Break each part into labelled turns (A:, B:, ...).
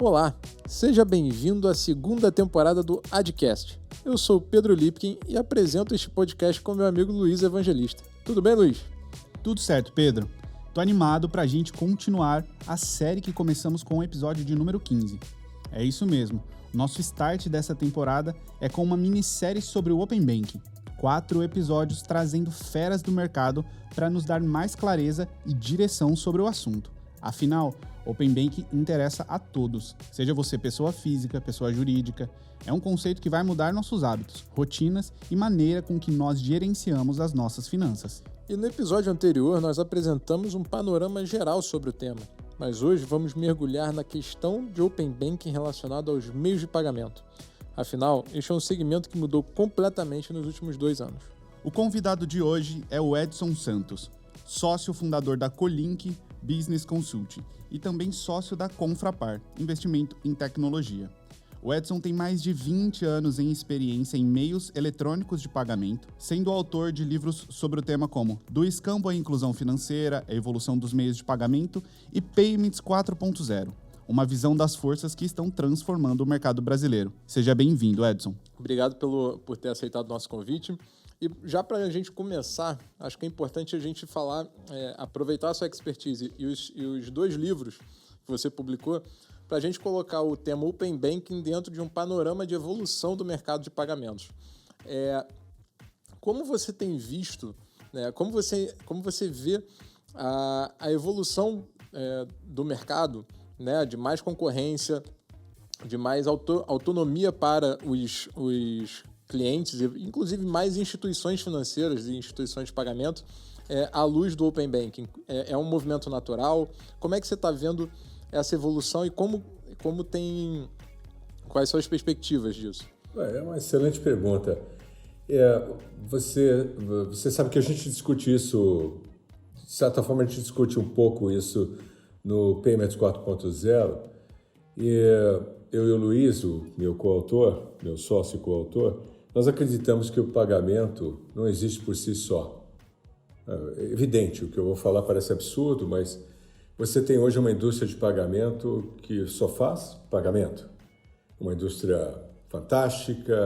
A: Olá, seja bem-vindo à segunda temporada do Adcast. Eu sou o Pedro Lipkin e apresento este podcast com meu amigo Luiz Evangelista. Tudo bem, Luiz?
B: Tudo certo, Pedro. Tô animado pra gente continuar a série que começamos com o episódio de número 15. É isso mesmo, nosso start dessa temporada é com uma minissérie sobre o Open Banking. 4 episódios trazendo feras do mercado para nos dar mais clareza e direção sobre o assunto. Afinal, Open Banking interessa a todos, seja você pessoa física, pessoa jurídica. É um conceito que vai mudar nossos hábitos, rotinas e maneira com que nós gerenciamos as nossas finanças.
A: E no episódio anterior nós apresentamos um panorama geral sobre o tema, mas hoje vamos mergulhar na questão de Open Banking relacionado aos meios de pagamento. Afinal, este é um segmento que mudou completamente nos últimos 2 anos.
B: O convidado de hoje é o Edson Santos, sócio fundador da Colink Business Consulting e também sócio da Confrapar, investimento em tecnologia. O Edson tem mais de 20 anos em experiência em meios eletrônicos de pagamento, sendo autor de livros sobre o tema como Do Escambo à Inclusão Financeira, a Evolução dos Meios de Pagamento e Payments 4.0, uma visão das forças que estão transformando o mercado brasileiro. Seja bem-vindo, Edson.
A: Obrigado por ter aceitado o nosso convite. E já para a gente começar, acho que é importante a gente falar, aproveitar a sua expertise e os 2 livros que você publicou, para a gente colocar o tema Open Banking dentro de um panorama de evolução do mercado de pagamentos. Como você tem visto, como você vê a evolução do mercado, de mais concorrência, de mais autonomia para os clientes, inclusive mais instituições financeiras e instituições de pagamento, à luz do Open Banking? É um movimento natural? Como é que você está vendo essa evolução e quais são as perspectivas disso?
C: É uma excelente pergunta. Você sabe que a gente discute isso, de certa forma a gente discute um pouco isso no Payments 4.0, e eu e o Luiz, o meu coautor, meu sócio e coautor, nós acreditamos que o pagamento não existe por si só. É evidente, o que eu vou falar parece absurdo, mas você tem hoje uma indústria de pagamento que só faz pagamento. Uma indústria fantástica,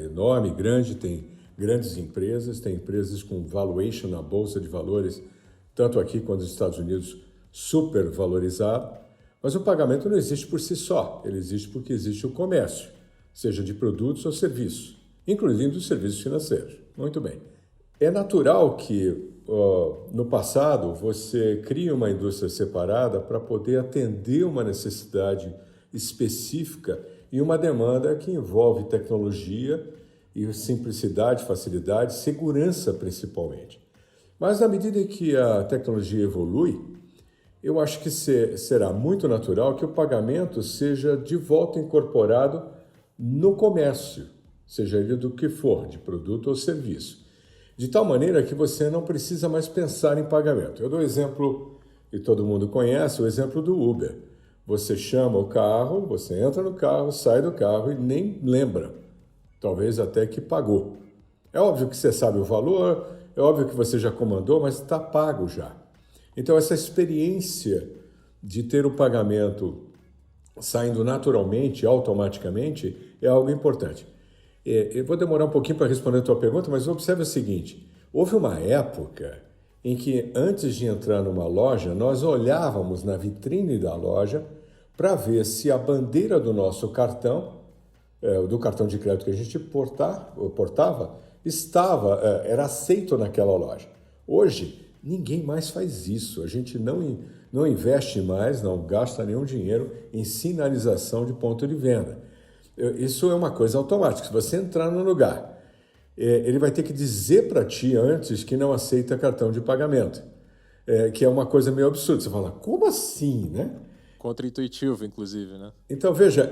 C: enorme, grande, tem grandes empresas, tem empresas com valuation na Bolsa de Valores, tanto aqui quanto nos Estados Unidos, super valorizado. Mas o pagamento não existe por si só, ele existe porque existe o comércio, seja de produtos ou serviços, incluindo os serviços financeiros. Muito bem. É natural que no passado você crie uma indústria separada para poder atender uma necessidade específica e uma demanda que envolve tecnologia e simplicidade, facilidade, segurança principalmente. Mas na medida que a tecnologia evolui, eu acho que será muito natural que o pagamento seja de volta incorporado no comércio, seja ele do que for, de produto ou serviço. De tal maneira que você não precisa mais pensar em pagamento. Eu dou exemplo, e todo mundo conhece, o exemplo do Uber. Você chama o carro, você entra no carro, sai do carro e nem lembra. Talvez até que pagou. É óbvio que você sabe o valor, é óbvio que você já comandou, mas está pago já. Então, essa experiência de ter o pagamento saindo naturalmente, automaticamente, é algo importante. Eu vou demorar um pouquinho para responder a tua pergunta, mas observe o seguinte. Houve uma época em que, antes de entrar numa loja, nós olhávamos na vitrine da loja para ver se a bandeira do nosso cartão, do cartão de crédito que a gente portava, era aceito naquela loja. Hoje, ninguém mais faz isso. A gente não investe mais, não gasta nenhum dinheiro em sinalização de ponto de venda. Isso é uma coisa automática. Se você entrar no lugar, ele vai ter que dizer para ti antes que não aceita cartão de pagamento, que é uma coisa meio absurda. Você fala, como assim, né?
A: Contra-intuitivo, inclusive, né?
C: Então, veja,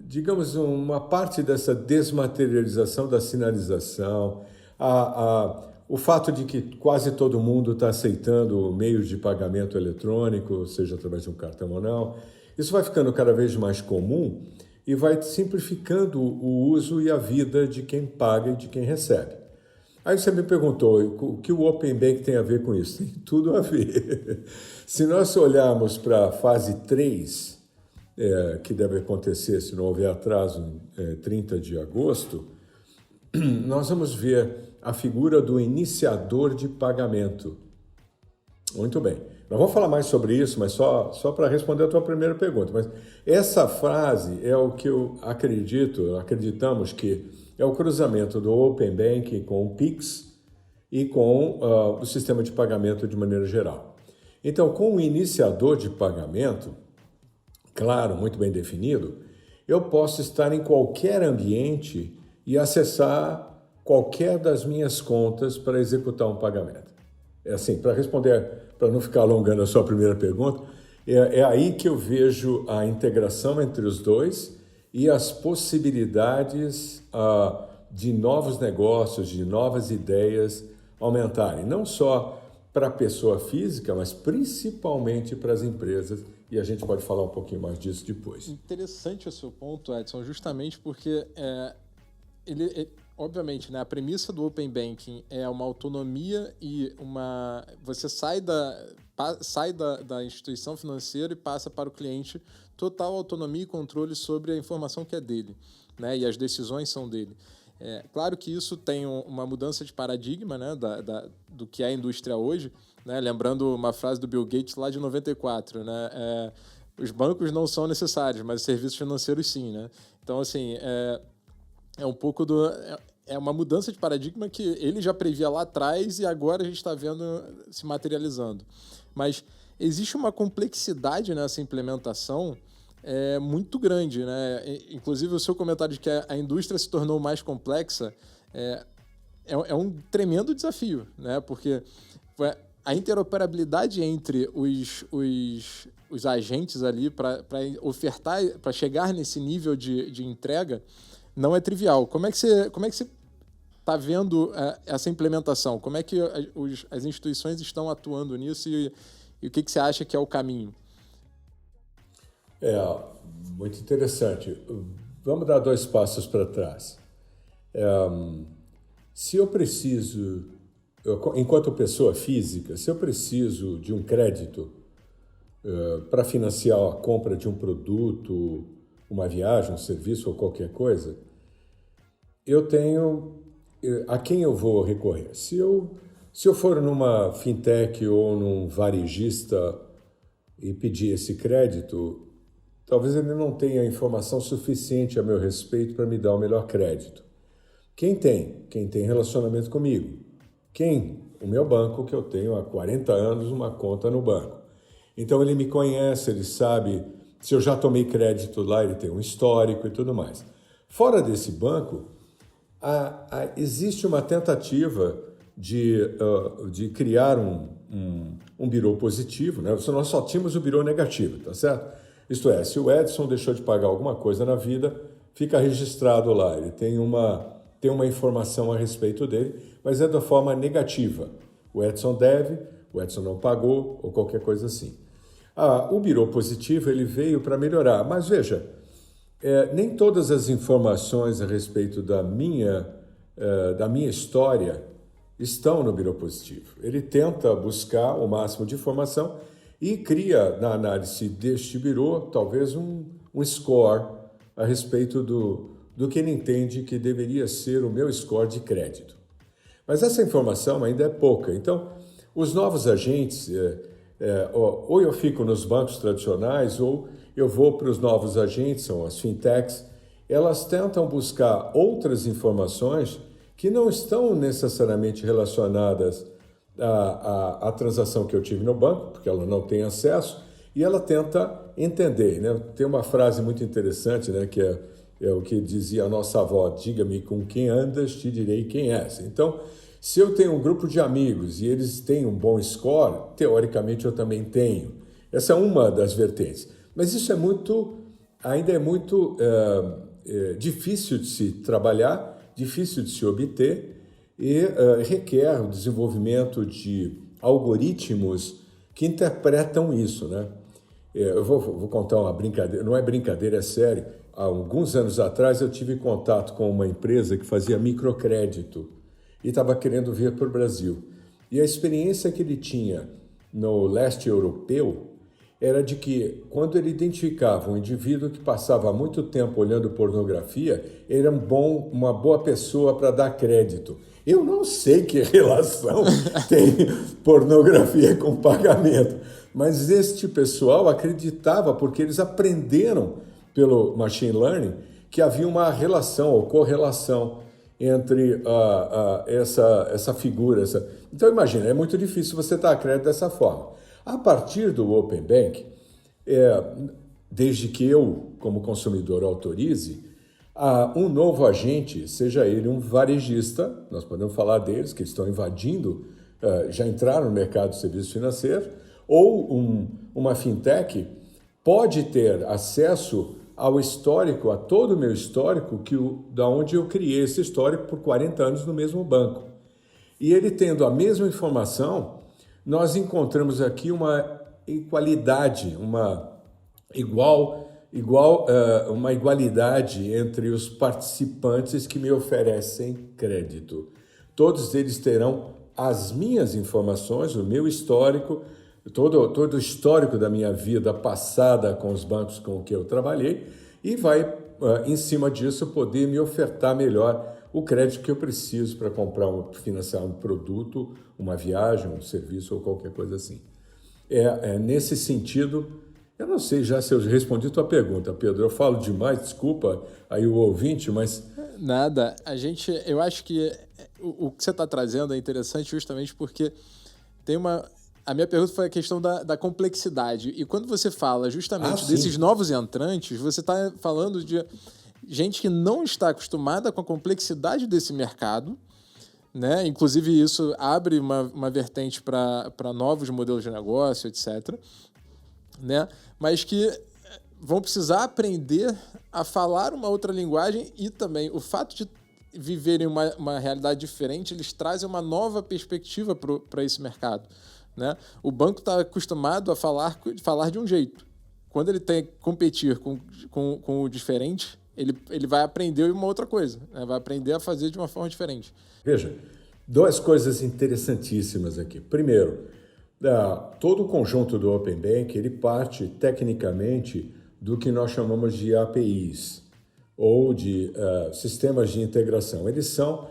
C: digamos, uma parte dessa desmaterialização da sinalização, o fato de que quase todo mundo está aceitando meios de pagamento eletrônico, seja através de um cartão ou não, isso vai ficando cada vez mais comum e vai simplificando o uso e a vida de quem paga e de quem recebe. Aí você me perguntou o que o Open Bank tem a ver com isso. Tem tudo a ver. Se nós olharmos para a fase 3 que deve acontecer, se não houver atraso, 30 de agosto, nós vamos ver a figura do iniciador de pagamento. Muito bem. Nós vamos falar mais sobre isso, mas só para responder a tua primeira pergunta. Mas essa frase é o que eu acreditamos que é o cruzamento do Open Banking com o Pix e com o sistema de pagamento de maneira geral. Então, com o iniciador de pagamento, claro, muito bem definido, eu posso estar em qualquer ambiente e acessar qualquer das minhas contas para executar um pagamento. É assim, para responder, para não ficar alongando a sua primeira pergunta, é aí que eu vejo a integração entre os dois e as possibilidades de novos negócios, de novas ideias aumentarem, não só para a pessoa física, mas principalmente para as empresas, e a gente pode falar um pouquinho mais disso depois.
A: Interessante o seu ponto, Edson, justamente porque obviamente, né, a premissa do Open Banking é uma autonomia e você sai da instituição financeira e passa para o cliente total autonomia e controle sobre a informação que é dele, né, e as decisões são dele. Claro que isso tem uma mudança de paradigma, né, do que é a indústria hoje, né, lembrando uma frase do Bill Gates lá de 94, né, os bancos não são necessários, mas os serviços financeiros sim, né? Então, assim, é um pouco é uma mudança de paradigma que ele já previa lá atrás e agora a gente está vendo se materializando. Mas existe uma complexidade nessa implementação muito grande, né? Inclusive, o seu comentário de que a indústria se tornou mais complexa é um tremendo desafio, né? Porque a interoperabilidade entre os agentes ali para ofertar, para chegar nesse nível de entrega, não é trivial. Como é que você está vendo essa implementação? Como é que as instituições estão atuando nisso e o que você acha que é o caminho?
C: Muito interessante. Vamos dar 2 passos para trás. Se eu preciso, enquanto pessoa física, se eu preciso de um crédito para financiar a compra de um produto, uma viagem, um serviço ou qualquer coisa, eu tenho a quem eu vou recorrer. Se eu for numa fintech ou num varejista e pedir esse crédito, talvez ele não tenha informação suficiente a meu respeito para me dar o melhor crédito. Quem tem relacionamento comigo? O meu banco, que eu tenho há 40 anos uma conta no banco. Então ele me conhece, ele sabe se eu já tomei crédito lá, ele tem um histórico e tudo mais. Fora desse banco, existe uma tentativa de criar um birô positivo, né? Nós só tínhamos o birô negativo, tá certo? Isto é, se o Edson deixou de pagar alguma coisa na vida, fica registrado lá, ele tem uma informação a respeito dele, mas é da forma negativa. O Edson deve, o Edson não pagou, ou qualquer coisa assim. O birô positivo ele veio para melhorar, mas veja, nem todas as informações a respeito da minha história estão no birô positivo. Ele tenta buscar o máximo de informação e cria, na análise deste birô, talvez um score a respeito do que ele entende que deveria ser o meu score de crédito. Mas essa informação ainda é pouca. Então, os novos agentes, ou eu fico nos bancos tradicionais, ou eu vou para os novos agentes, são as fintechs, elas tentam buscar outras informações que não estão necessariamente relacionadas à transação que eu tive no banco, porque ela não tem acesso, e ela tenta entender, né? Tem uma frase muito interessante, né, que é o que dizia a nossa avó: diga-me com quem andas, te direi quem és. Então, se eu tenho um grupo de amigos e eles têm um bom score, teoricamente eu também tenho. Essa é uma das vertentes. Mas isso ainda é muito difícil de se trabalhar, difícil de se obter e requer o desenvolvimento de algoritmos que interpretam isso, né? Eu vou contar uma brincadeira, não é brincadeira, é sério. Há alguns anos atrás eu tive contato com uma empresa que fazia microcrédito e estava querendo vir para o Brasil. E a experiência que ele tinha no leste europeu era de que, quando ele identificava um indivíduo que passava muito tempo olhando pornografia, ele era uma boa pessoa para dar crédito. Eu não sei que relação tem pornografia com pagamento, mas este pessoal acreditava, porque eles aprenderam pelo machine learning que havia uma relação ou correlação entre essa figura. Então, imagina, é muito difícil você dar crédito dessa forma. A partir do Open Bank, desde que eu, como consumidor, autorize, um novo agente, seja ele um varejista, nós podemos falar deles, que estão invadindo, já entraram no mercado de serviços financeiros, ou uma fintech, pode ter acesso ao histórico, a todo o meu histórico, da onde eu criei esse histórico por 40 anos no mesmo banco. E ele tendo a mesma informação, nós encontramos aqui uma igualdade, uma igualdade entre os participantes que me oferecem crédito. Todos eles terão as minhas informações, o meu histórico, todo o histórico da minha vida passada com os bancos com que eu trabalhei, e vai, em cima disso, poder me ofertar melhor o crédito que eu preciso para financiar um produto, uma viagem, um serviço ou qualquer coisa assim. Nesse sentido, eu não sei já se eu respondi a tua pergunta, Pedro. Eu falo demais, desculpa aí o ouvinte, mas...
A: Nada. Eu acho que o que você está trazendo é interessante justamente porque a minha pergunta foi a questão da complexidade. E quando você fala justamente desses novos entrantes, você está falando de gente que não está acostumada com a complexidade desse mercado, né? Inclusive, isso abre uma vertente para novos modelos de negócio, etc., né? Mas que vão precisar aprender a falar uma outra linguagem, e também o fato de viverem uma realidade diferente, eles trazem uma nova perspectiva para esse mercado, né? O banco está acostumado a falar de um jeito. Quando ele tem que competir com o diferente, ele vai aprender uma outra coisa, né? Vai aprender a fazer de uma forma diferente.
C: Veja, duas coisas interessantíssimas aqui. Primeiro, todo o conjunto do Open Bank, ele parte tecnicamente do que nós chamamos de APIs, ou de sistemas de integração. Eles são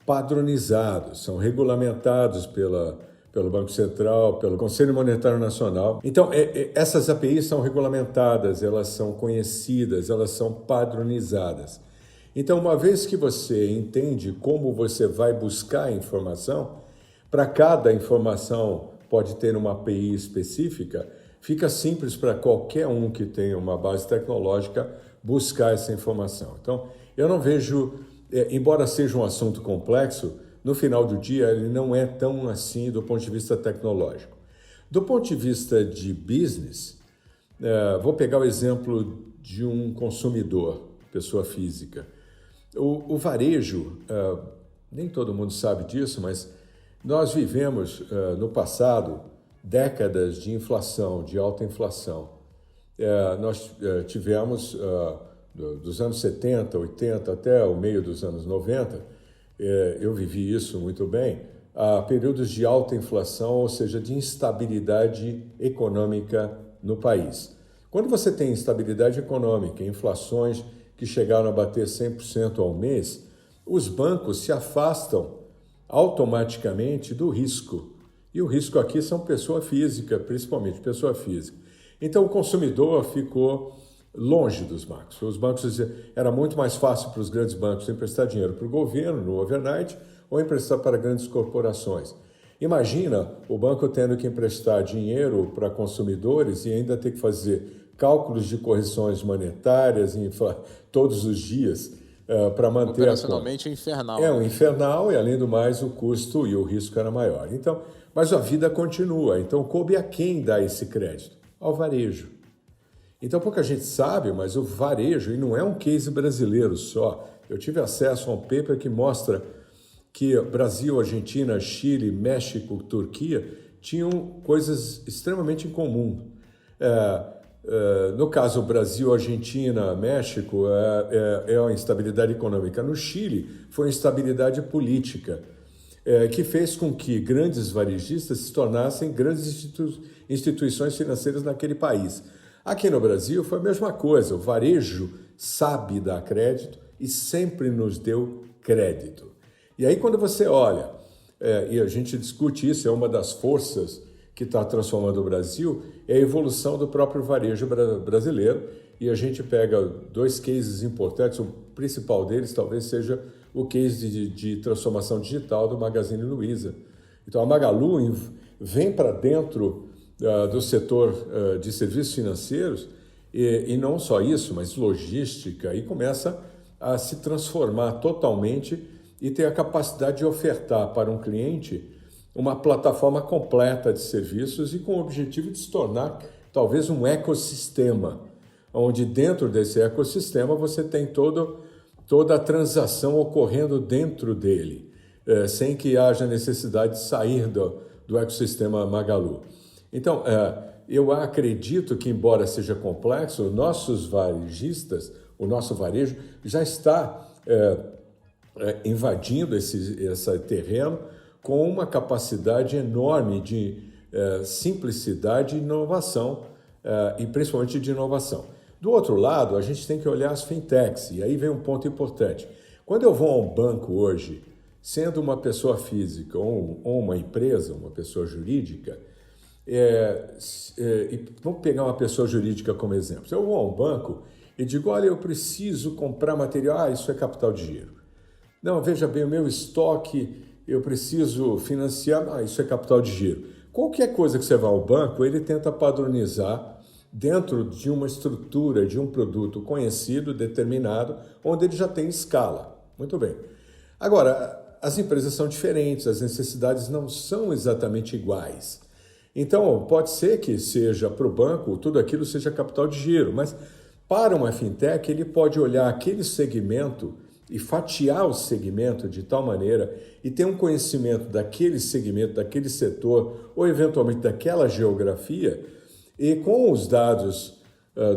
C: padronizados, são regulamentados pelo Banco Central, pelo Conselho Monetário Nacional. Então, essas APIs são regulamentadas, elas são conhecidas, elas são padronizadas. Então, uma vez que você entende como você vai buscar a informação, para cada informação pode ter uma API específica, fica simples para qualquer um que tenha uma base tecnológica buscar essa informação. Então, eu não vejo, embora seja um assunto complexo, no final do dia, ele não é tão assim do ponto de vista tecnológico. Do ponto de vista de business, vou pegar o exemplo de um consumidor, pessoa física. O varejo, nem todo mundo sabe disso, mas nós vivemos no passado décadas de inflação, de alta inflação. Nós tivemos, dos anos 70, 80 até o meio dos anos 90, eu vivi isso muito bem, períodos de alta inflação, ou seja, de instabilidade econômica no país. Quando você tem instabilidade econômica, inflações que chegaram a bater 100% ao mês, os bancos se afastam automaticamente do risco. E o risco aqui são pessoa física, principalmente pessoa física. Então o consumidor ficou longe dos bancos. Os bancos, era muito mais fácil para os grandes bancos emprestar dinheiro para o governo no overnight ou emprestar para grandes corporações. Imagina o banco tendo que emprestar dinheiro para consumidores e ainda ter que fazer cálculos de correções monetárias todos os dias para manter
A: operacionalmente é infernal.
C: É um infernal e, além do mais, o custo e o risco era maior. Então, mas a vida continua. Então, coube a quem dar esse crédito? Ao varejo. Então, pouca gente sabe, mas o varejo, e não é um case brasileiro só. Eu tive acesso a um paper que mostra que Brasil, Argentina, Chile, México, Turquia tinham coisas extremamente em comum. No caso, Brasil, Argentina, México, é a instabilidade econômica. No Chile, foi instabilidade política. que fez com que grandes varejistas se tornassem grandes instituições financeiras naquele país. Aqui no Brasil foi a mesma coisa, o varejo sabe dar crédito e sempre nos deu crédito. E aí quando você olha, e a gente discute isso, é uma das forças que está transformando o Brasil, é a evolução do próprio varejo brasileiro, e a gente pega 2 cases importantes, o principal deles talvez seja o case de transformação digital do Magazine Luiza. Então a Magalu vem para dentro do setor de serviços financeiros, e não só isso, mas logística, e começa a se transformar totalmente e ter a capacidade de ofertar para um cliente uma plataforma completa de serviços e com o objetivo de se tornar talvez um ecossistema, onde dentro desse ecossistema você tem toda a transação ocorrendo dentro dele, sem que haja necessidade de sair do ecossistema Magalu. Então, eu acredito que, embora seja complexo, nossos varejistas, o nosso varejo, já está invadindo esse terreno com uma capacidade enorme de simplicidade e inovação, e principalmente de inovação. Do outro lado, a gente tem que olhar as fintechs, e aí vem um ponto importante. Quando eu vou a um banco hoje, sendo uma pessoa física ou uma empresa, uma pessoa jurídica, e vamos pegar uma pessoa jurídica como exemplo. Se eu vou a um banco e digo, olha, eu preciso comprar material, isso é capital de giro. Não, veja bem, o meu estoque, eu preciso financiar, isso é capital de giro. Qualquer coisa que você vá ao banco, ele tenta padronizar dentro de uma estrutura, de um produto conhecido, determinado, onde ele já tem escala. Muito bem. Agora, as empresas são diferentes, as necessidades não são exatamente iguais. Então, pode ser que seja para o banco, tudo aquilo seja capital de giro, mas para uma fintech, ele pode olhar aquele segmento e fatiar o segmento de tal maneira e ter um conhecimento daquele segmento, daquele setor ou eventualmente daquela geografia, e com os dados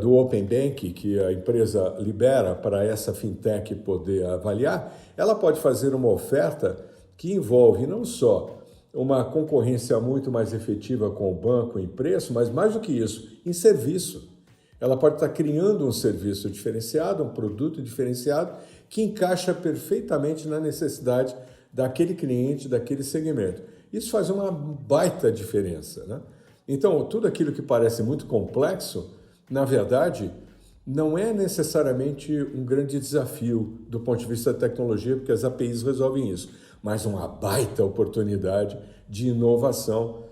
C: do Open Bank que a empresa libera para essa fintech poder avaliar, ela pode fazer uma oferta que envolve não só uma concorrência muito mais efetiva com o banco em preço, mas mais do que isso, em serviço. Ela pode estar criando um serviço diferenciado, um produto diferenciado, que encaixa perfeitamente na necessidade daquele cliente, daquele segmento. Isso faz uma baita diferença, né? Então, tudo aquilo que parece muito complexo, na verdade, não é necessariamente um grande desafio do ponto de vista da tecnologia, porque as APIs resolvem isso, mas uma baita oportunidade de inovação,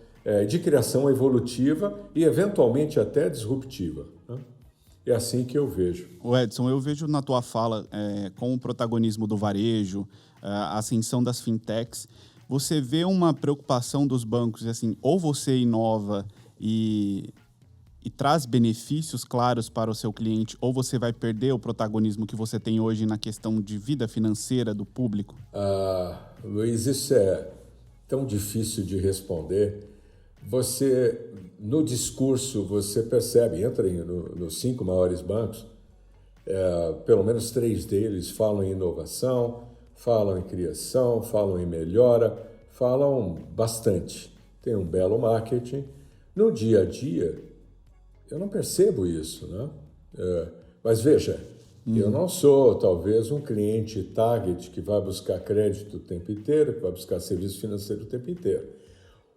C: de criação evolutiva e, eventualmente, até disruptiva, né? É assim que eu vejo.
B: O Edson, eu vejo na tua fala, com o protagonismo do varejo, a ascensão das fintechs, você vê uma preocupação dos bancos, assim, ou você inova e traz benefícios claros para o seu cliente, ou você vai perder o protagonismo que você tem hoje na questão de vida financeira do público?
C: Luiz, isso é tão difícil de responder. Você, no discurso, você percebe, entra nos 5 maiores bancos, pelo menos 3 deles falam em inovação, falam em criação, falam em melhora, falam bastante. Tem um belo marketing. No dia a dia, eu não percebo isso, né? Mas veja, eu não sou talvez um cliente target que vai buscar crédito o tempo inteiro, que vai buscar serviço financeiro o tempo inteiro.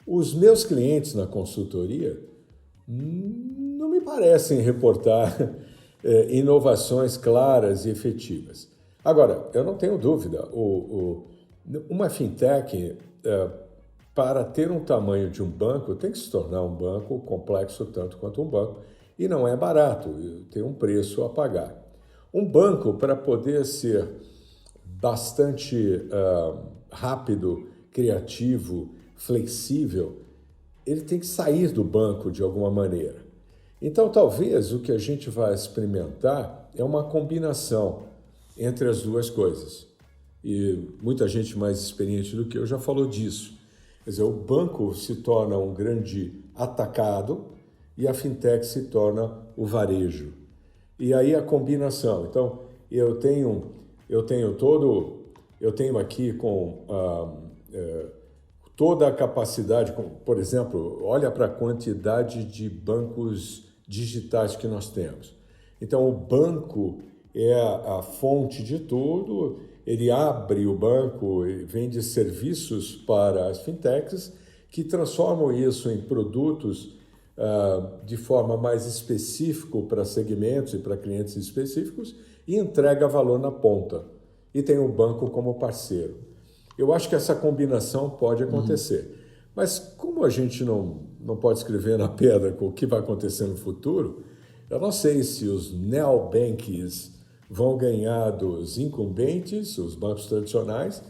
C: Os meus clientes na consultoria não me parecem reportar inovações claras e efetivas. Agora, eu não tenho dúvida, uma fintech, para ter um tamanho de um banco, tem que se tornar um banco complexo tanto quanto um banco, e não é barato, tem um preço a pagar. Um banco, para poder ser bastante rápido, criativo, flexível, ele tem que sair do banco de alguma maneira. Então, talvez o que a gente vai experimentar é uma combinação entre as duas coisas. E muita gente mais experiente do que eu já falou disso. Quer dizer, o banco se torna um grande atacado e a fintech se torna o varejo. E aí a combinação. Então, eu tenho aqui com toda a capacidade, por exemplo, olha para a quantidade de bancos digitais que nós temos. Então, o banco é a fonte de tudo, ele abre o banco e vende serviços para as fintechs que transformam isso em produtos de forma mais específica para segmentos e para clientes específicos e entrega valor na ponta. E tem o banco como parceiro. Eu acho que essa combinação pode acontecer. Mas como a gente não pode escrever na pedra com o que vai acontecer no futuro, eu não sei se os neobanks vão ganhar dos incumbentes, os bancos tradicionais.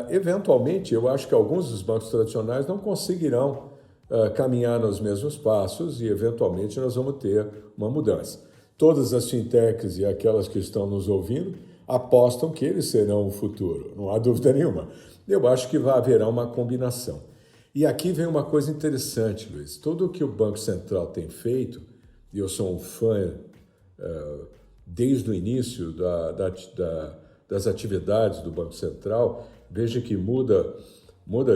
C: Eventualmente, eu acho que alguns dos bancos tradicionais não conseguirão caminhar nos mesmos passos e, eventualmente, nós vamos ter uma mudança. Todas as fintechs e aquelas que estão nos ouvindo apostam que eles serão o futuro, não há dúvida nenhuma. Eu acho que haverá uma combinação. E aqui vem uma coisa interessante, Luiz. Tudo o que o Banco Central tem feito, e eu sou um fã desde o início das atividades do Banco Central, veja que muda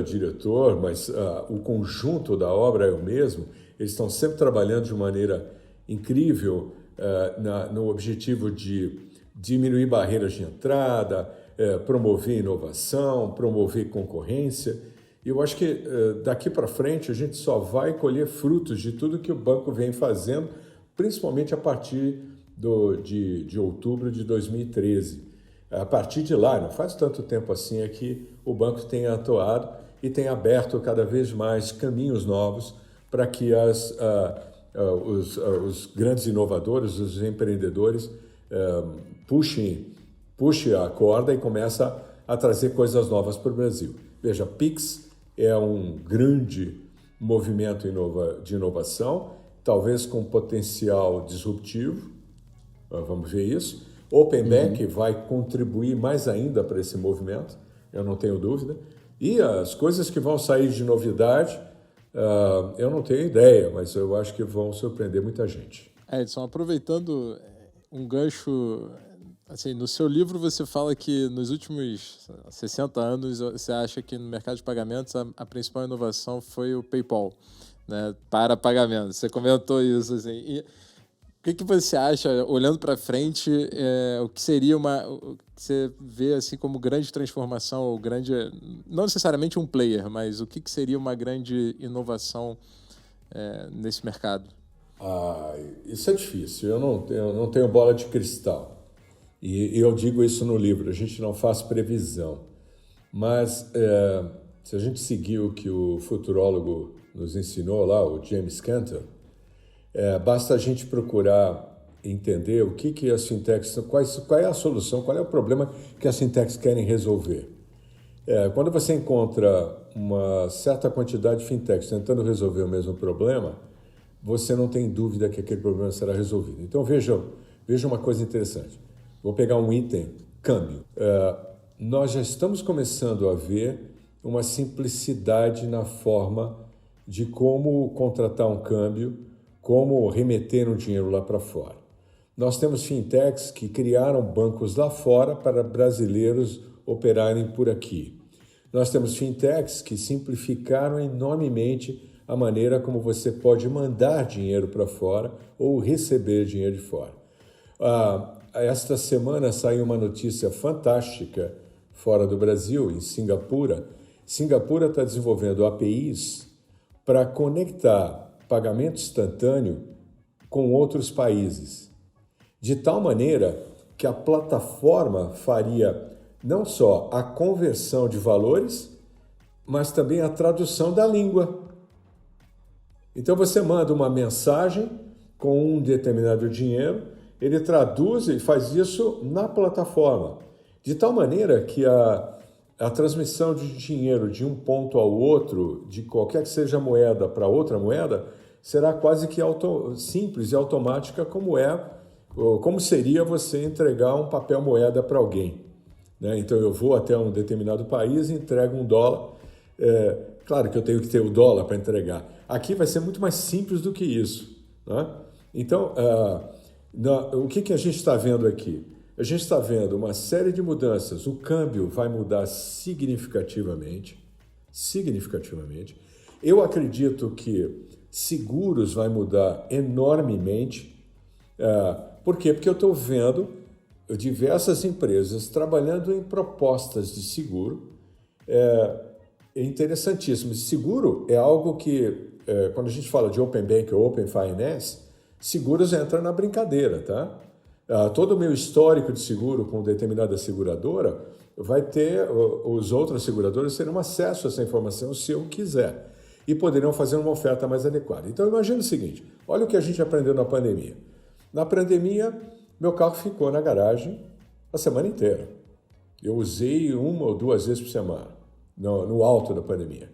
C: diretor, mas o conjunto da obra é o mesmo. Eles estão sempre trabalhando de maneira incrível no objetivo de diminuir barreiras de entrada, promover inovação, promover concorrência. E eu acho que daqui para frente a gente só vai colher frutos de tudo que o banco vem fazendo, principalmente a partir de outubro de 2013. A partir de lá, não faz tanto tempo assim, é que o banco tem atuado e tem aberto cada vez mais caminhos novos para que os grandes inovadores, os empreendedores, puxe a corda e começa a trazer coisas novas para o Brasil. Veja, Pix é um grande movimento de inovação, talvez com potencial disruptivo, vamos ver isso. Open Bank vai contribuir mais ainda para esse movimento, eu não tenho dúvida. E as coisas que vão sair de novidade, eu não tenho ideia, mas eu acho que vão surpreender muita gente.
A: Edson, aproveitando um gancho, assim, no seu livro você fala que nos últimos 60 anos você acha que no mercado de pagamentos a principal inovação foi o PayPal, né, para pagamentos. Você comentou isso, assim. E o que você acha, olhando para frente, o que seria o que você vê assim como grande transformação, ou grande, não necessariamente um player, mas o que seria uma grande inovação nesse mercado?
C: Isso é difícil, eu não tenho bola de cristal. E eu digo isso no livro, a gente não faz previsão. Mas se a gente seguir o que o futurólogo nos ensinou lá, o James Cantor, basta a gente procurar entender o que as fintechs, qual é a solução, qual é o problema que as fintechs querem resolver. Quando você encontra uma certa quantidade de fintechs tentando resolver o mesmo problema, você não tem dúvida que aquele problema será resolvido. Então veja uma coisa interessante. Vou pegar um item, câmbio. Nós já estamos começando a ver uma simplicidade na forma de como contratar um câmbio, como remeter um dinheiro lá para fora. Nós temos fintechs que criaram bancos lá fora para brasileiros operarem por aqui. Nós temos fintechs que simplificaram enormemente a maneira como você pode mandar dinheiro para fora ou receber dinheiro de fora. Esta semana saiu uma notícia fantástica fora do Brasil, em Singapura. Singapura está desenvolvendo APIs para conectar pagamento instantâneo com outros países, de tal maneira que a plataforma faria não só a conversão de valores, mas também a tradução da língua. Então você manda uma mensagem com um determinado dinheiro, ele traduz e faz isso na plataforma, de tal maneira que a transmissão de dinheiro de um ponto ao outro, de qualquer que seja a moeda para outra moeda, será quase que simples e automática, como seria você entregar um papel moeda para alguém, né? Então eu vou até um determinado país e entrego $1. Claro que eu tenho que ter o dólar para entregar. Aqui vai ser muito mais simples do que isso, né? Então, o que a gente está vendo aqui? a gente está vendo uma série de mudanças. O câmbio vai mudar significativamente. Eu acredito que seguros vai mudar enormemente. Por quê? Porque eu estou vendo diversas empresas trabalhando em propostas de seguro. É interessantíssimo. Seguro é algo que, quando a gente fala de Open Bank ou Open Finance, seguros entram na brincadeira, tá? Todo o meu histórico de seguro com determinada seguradora vai ter, os outros seguradores terão acesso a essa informação se eu quiser e poderão fazer uma oferta mais adequada. Então, imagine o seguinte, olha o que a gente aprendeu na pandemia. Na pandemia, meu carro ficou na garagem a semana inteira. Eu usei 1 ou 2 vezes por semana, no alto da pandemia.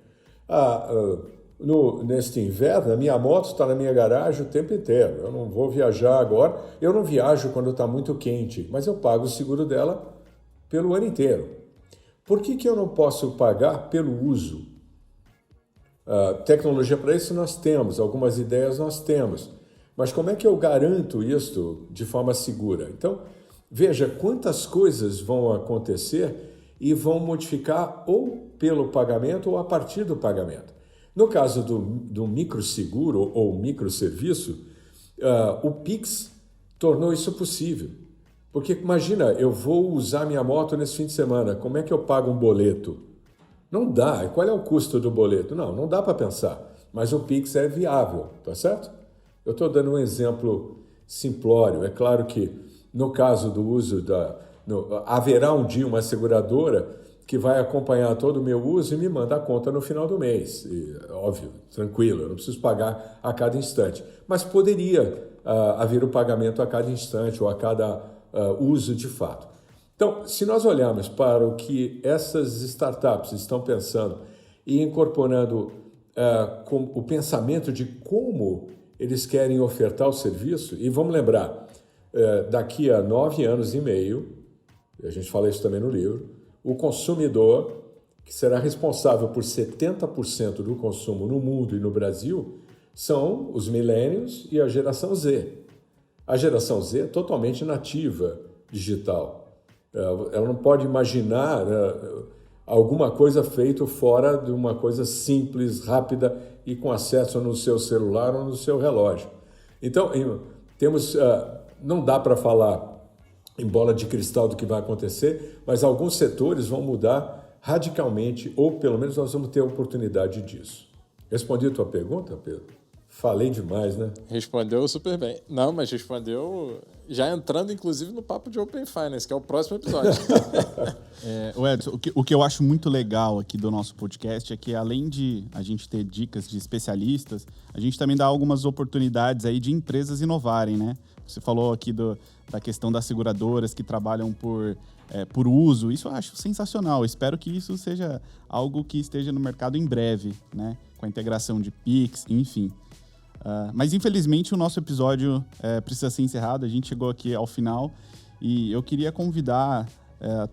C: Neste inverno, a minha moto está na minha garagem o tempo inteiro. Eu não vou viajar agora. Eu não viajo quando está muito quente, mas eu pago o seguro dela pelo ano inteiro. Por que eu não posso pagar pelo uso? Tecnologia para isso nós temos, algumas ideias nós temos. Mas como é que eu garanto isso de forma segura? Então, veja quantas coisas vão acontecer e vão modificar ou pelo pagamento ou a partir do pagamento. No caso do microseguro ou microserviço, o Pix tornou isso possível. Porque imagina, eu vou usar minha moto nesse fim de semana, como é que eu pago um boleto? Não dá. Qual é o custo do boleto? Não dá para pensar. Mas o Pix é viável, tá certo? Eu estou dando um exemplo simplório. É claro que no caso do uso haverá um dia uma seguradora que vai acompanhar todo o meu uso e me manda a conta no final do mês. E, óbvio, tranquilo, eu não preciso pagar a cada instante. Mas poderia haver o pagamento a cada instante ou a cada uso de fato. Então, se nós olharmos para o que essas startups estão pensando e incorporando o pensamento de como eles querem ofertar o serviço, e vamos lembrar, daqui a 9 anos e meio, a gente fala isso também no livro, o consumidor, que será responsável por 70% do consumo no mundo e no Brasil, são os millennials e a geração Z. A geração Z é totalmente nativa digital. Ela não pode imaginar alguma coisa feita fora de uma coisa simples, rápida e com acesso no seu celular ou no seu relógio. Então, não dá para falar em bola de cristal do que vai acontecer, mas alguns setores vão mudar radicalmente, ou pelo menos nós vamos ter a oportunidade disso. Respondi a tua pergunta, Pedro? Falei demais, né?
A: Respondeu super bem. Não, mas respondeu já entrando, inclusive, no papo de Open Finance, que é o próximo episódio.
B: Edson, o que eu acho muito legal aqui do nosso podcast é que, além de a gente ter dicas de especialistas, a gente também dá algumas oportunidades aí de empresas inovarem, né? Você falou aqui da questão das seguradoras que trabalham por uso. Isso eu acho sensacional. Eu espero que isso seja algo que esteja no mercado em breve, né? Com a integração de Pix, enfim. Mas, infelizmente, o nosso episódio precisa ser encerrado. A gente chegou aqui ao final e eu queria convidar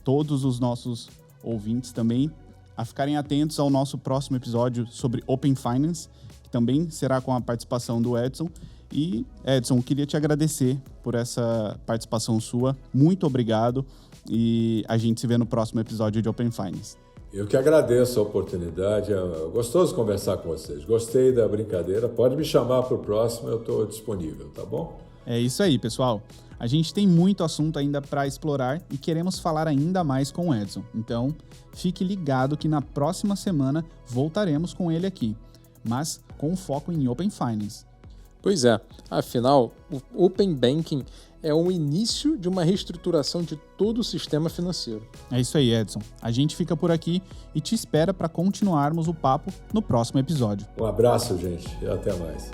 B: todos os nossos ouvintes também a ficarem atentos ao nosso próximo episódio sobre Open Finance, que também será com a participação do Edson. E, Edson, queria te agradecer por essa participação sua. Muito obrigado e a gente se vê no próximo episódio de Open Finance.
C: Eu que agradeço a oportunidade. É gostoso conversar com vocês. Gostei da brincadeira. Pode me chamar para o próximo, eu estou disponível, tá bom?
B: É isso aí, pessoal. A gente tem muito assunto ainda para explorar e queremos falar ainda mais com o Edson. Então, fique ligado que na próxima semana voltaremos com ele aqui, mas com foco em Open Finance.
A: Pois é, afinal, o Open Banking é o início de uma reestruturação de todo o sistema financeiro.
B: É isso aí, Edson. A gente fica por aqui e te espera para continuarmos o papo no próximo episódio.
C: Um abraço, gente, e até mais.